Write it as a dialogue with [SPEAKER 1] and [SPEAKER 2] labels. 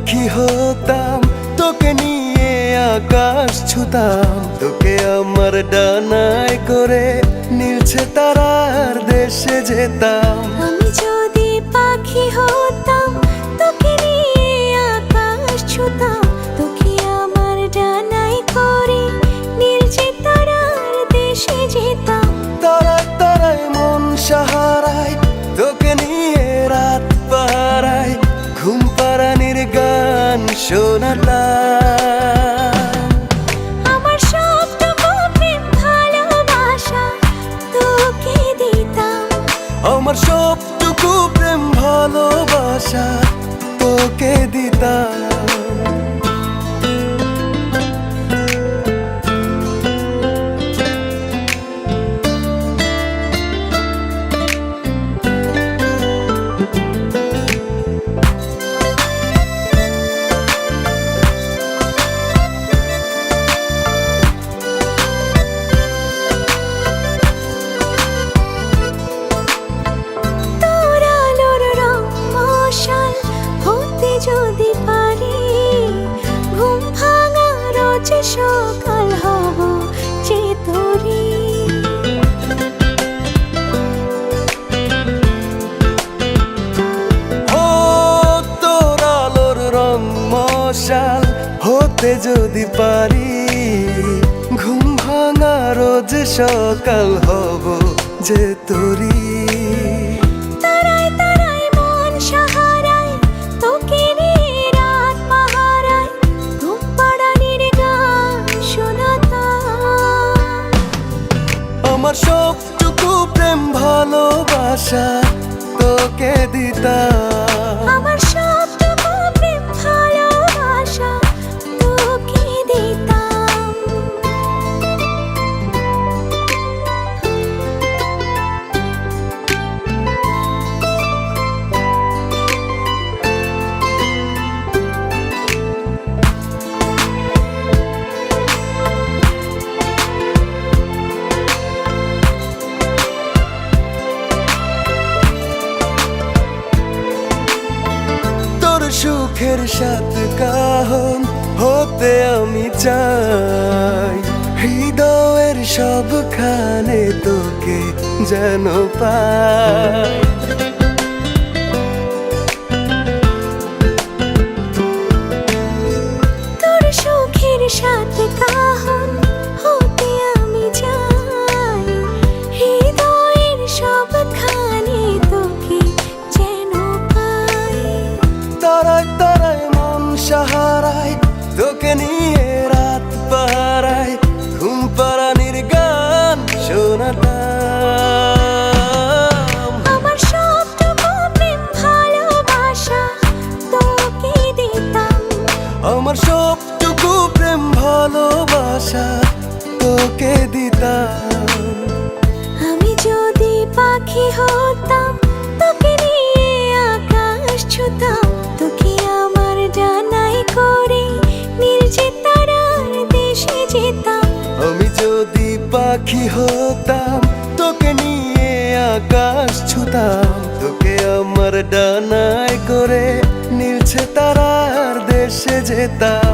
[SPEAKER 1] পাখি হতাম, তোকে নিয়ে আকাশ ছুতাম, তোকে আমার ডানায় করে নীলছে তারার দেশে যেতাম।
[SPEAKER 2] আমি যদি পাখি হতাম, তোকে নিয়ে আকাশ ছুতাম, তোকে আমার ডানায় করে নীলছে তারার দেশে যেতাম।
[SPEAKER 1] তারায় তারায় মন সাহারায়, তোকে নিয়ে রাত পাহারায়, ঘুম পাড়ানির গান শোনাতাম।
[SPEAKER 2] আমার সবটুকু প্রেম ভালোবাসা তোকে দিতাম।
[SPEAKER 1] আমার সবটুকু প্রেম ভালোবাসা তোকে দিতাম।
[SPEAKER 2] তোর আলোর রং মশাল হতে যদি পারি, ঘুম ভাঙা রোজ সকাল হব যে তোরি।
[SPEAKER 1] ও তোর আলোর রং মশাল হতে যদি পারি, ঘুম ভাঙা রোজ সকাল হব যে তোরি।
[SPEAKER 2] তারায় তারায় মন সাহারায়, তোকে নিয়ে রাত পাহারায়, ঘুম পাড়ানির গান শোনাতাম।
[SPEAKER 1] আমার সবটুকু প্রেম ভালোবাসা তোকে দিতাম।
[SPEAKER 2] আমার সবটুকু প্রেম ভালোবাসা তোকে দিতাম।
[SPEAKER 1] তোর সুখের সাথ কাহন হতে আমি চাই, হৃদয়ের সবখানে তোকে যেন পাই।
[SPEAKER 2] তোর সুখের সাথে কাহন হতে আমি চাই, হৃদয়ের সবখানে তোকে যেন পাই।
[SPEAKER 1] তারায় তারায় মন সাহারায়, তোকে নিয়ে রাত পাহারায়, ঘুম পাড়ানির গান শোনাতাম।
[SPEAKER 2] আমার সবটুকু প্রেম ভালোবাসা তোকে দিতাম।
[SPEAKER 1] আমার সবটুকু প্রেম ভালোবাসা তোকে দিতাম।
[SPEAKER 2] আমি যদি পাখি হতাম, তোকে নিয়ে আকাশ ছুতাম, তোকে আমার ডানায় করে নীলছে তারার দেশে যেতাম।
[SPEAKER 1] আমি যদি পাখি হতাম, তোকে নিয়ে আকাশ ছুতাম, তোকে আমার ডানায় করে নীলছে তারার দেশে যেতাম।